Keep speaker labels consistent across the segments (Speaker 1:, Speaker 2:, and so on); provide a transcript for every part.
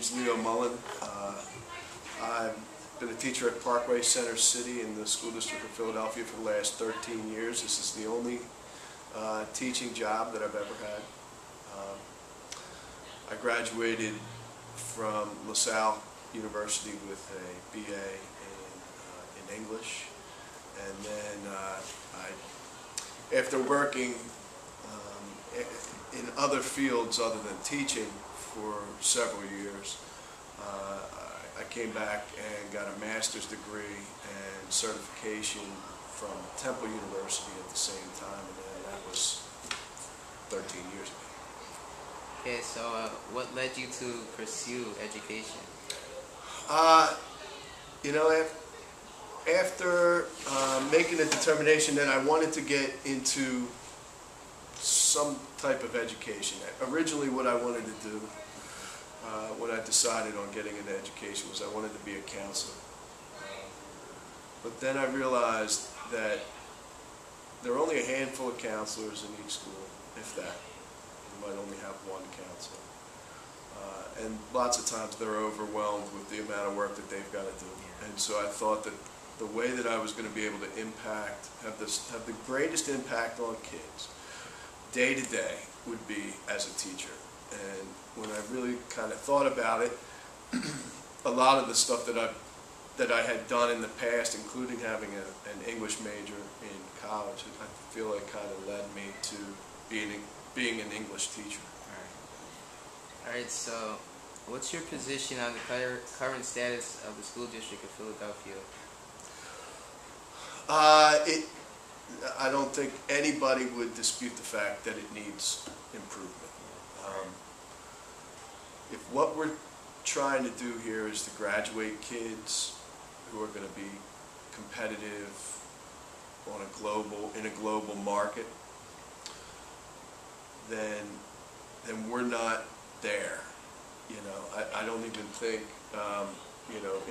Speaker 1: name's Mullen. I've been a teacher at Parkway Center City in the school district of Philadelphia for the last 13 years. This is the only teaching job that I've ever had. I graduated from LaSalle University with a BA in English, and then after working in other fields other than teaching for several years, I came back and got a master's degree and certification from Temple University at the same time, and then that was 13 years ago.
Speaker 2: Okay, so what led you to pursue education?
Speaker 1: After making a determination that I wanted to get into some type of education. Originally what I wanted to do when I decided on getting into education was I wanted to be a counselor. But then I realized that there are only a handful of counselors in each school, if that. You might only have one counselor. And lots of times they're overwhelmed with the amount of work that they've got to do. And so I thought that the way that I was going to be able to have the greatest impact on kids day to day would be as a teacher. And when I really kind of thought about it, a lot of the stuff that I had done in the past, including having an English major in college, I feel like kind of led me to being an English teacher.
Speaker 2: All right, so what's your position on the current status of the school district of Philadelphia?
Speaker 1: I don't think anybody would dispute the fact that it needs improvement. If what we're trying to do here is to graduate kids who are going to be competitive in a global market, then we're not there. I don't even think,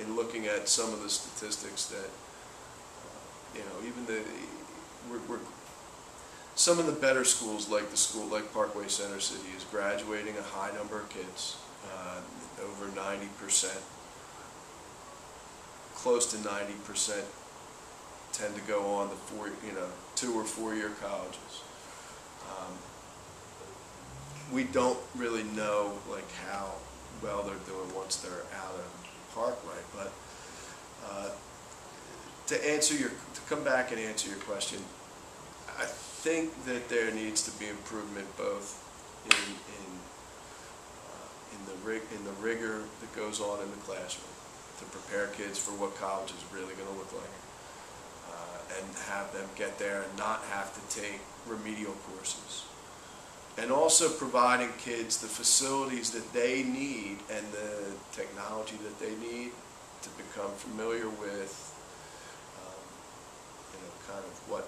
Speaker 1: in looking at some of the statistics that, even some of the better schools, like Parkway Center City, is graduating a high number of kids, over 90%, close to 90% tend to go on to 2 or 4 year colleges. We don't really know how well they're doing once they're out of Parkway, but to come back and answer your question, I think that there needs to be improvement both in the rigor that goes on in the classroom to prepare kids for what college is really going to look like, and have them get there and not have to take remedial courses. And also providing kids the facilities that they need and the technology that they need to become familiar with, kind of what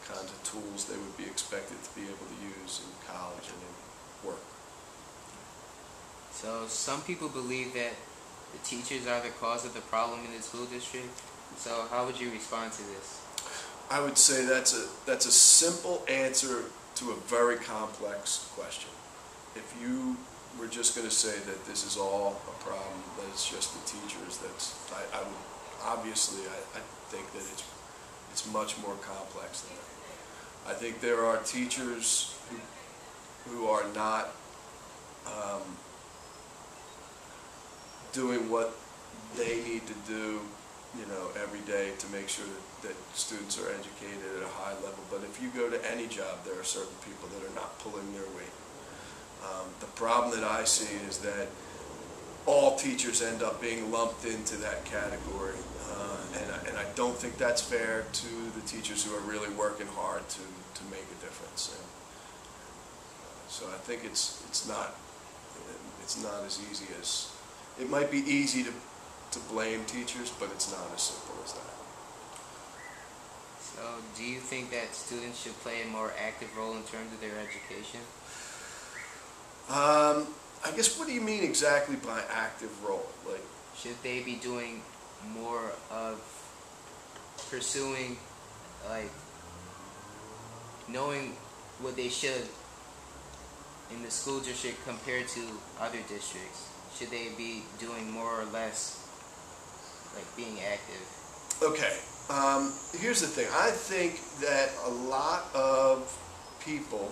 Speaker 1: kinds of tools they would be expected to be able to use in college and in work.
Speaker 2: So some people believe that the teachers are the cause of the problem in the school district. So how would you respond to this?
Speaker 1: I would say that's a simple answer to a very complex question. If you were just going to say that this is all a problem, that it's just the teachers, I think that it's much more complex than that. I think there are teachers who are not doing what they need to do, every day to make sure that students are educated at a high level. But if you go to any job, there are certain people that are not pulling their weight. The problem that I see is that all teachers end up being lumped into that category, and I don't think that's fair to the teachers who are really working hard to make a difference. And so I think it's not as easy as it might be easy to blame teachers, but it's not as simple as that.
Speaker 2: So do you think that students should play a more active role in terms of their education?
Speaker 1: I guess, what do you mean exactly by active role?
Speaker 2: Should they be doing more of pursuing, knowing what they should in the school district compared to other districts? should they be doing more or less, like being active?
Speaker 1: Okay, here's the thing. I think that a lot of people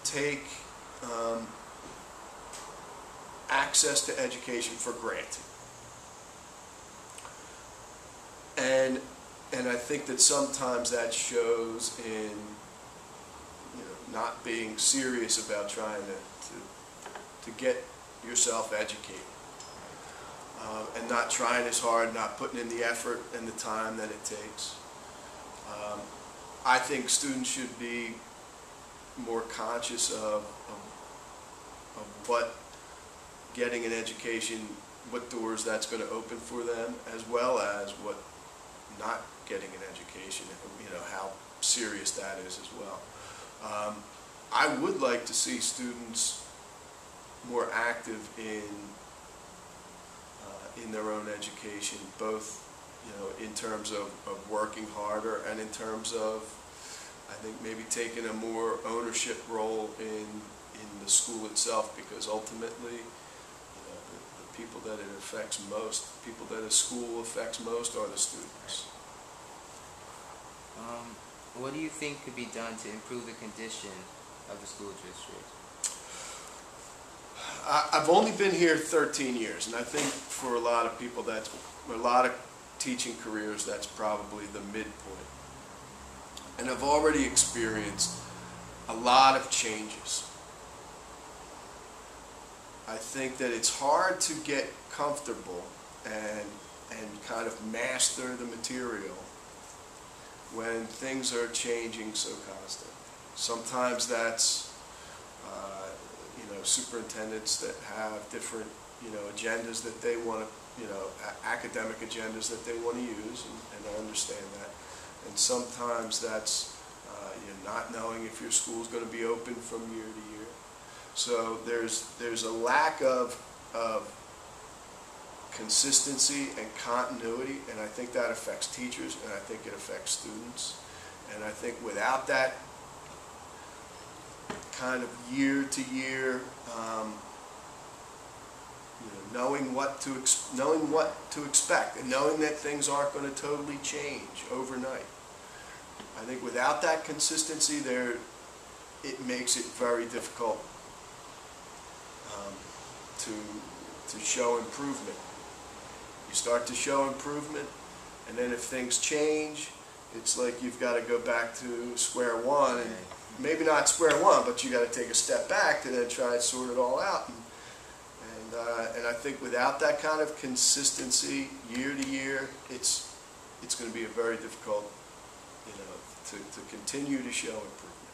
Speaker 1: take access to education for granted. And I think that sometimes that shows in, you know, not being serious about trying to get yourself educated. And not trying as hard, not putting in the effort and the time that it takes. I think students should be more conscious of what getting an education, what doors that's going to open for them, as well as what not getting an education, you know, how serious that is as well. I would like to see students more active in their own education, both, you know, in terms of working harder and in terms of, I think, maybe taking a more ownership role in the school itself, because ultimately, you know, the people that it affects most, people that a school affects most are the students.
Speaker 2: What do you think could be done to improve the condition of the school district?
Speaker 1: I've only been here 13 years, and I think for a lot of people, a lot of teaching careers, that's probably the midpoint. And I've already experienced a lot of changes. I think that it's hard to get comfortable and kind of master the material when things are changing so constantly. Sometimes that's you know, superintendents that have different, you know, agendas that they want to, you know, academic agendas that they want to use, and I understand that. And sometimes that's you're not knowing if your school is going to be open from year to year. So there's a lack of consistency and continuity, and I think that affects teachers, and I think it affects students. And I think without that kind of year to year, you know, knowing what to expect, and knowing that things aren't going to totally change overnight. I think without that consistency, it makes it very difficult to show improvement. You start to show improvement, and then if things change, it's like you've got to go back to square one, and maybe not square one, but you got to take a step back to then try and sort it all out. And I think without that kind of consistency year to year, it's going to be a very difficult, you know, to continue to show improvement.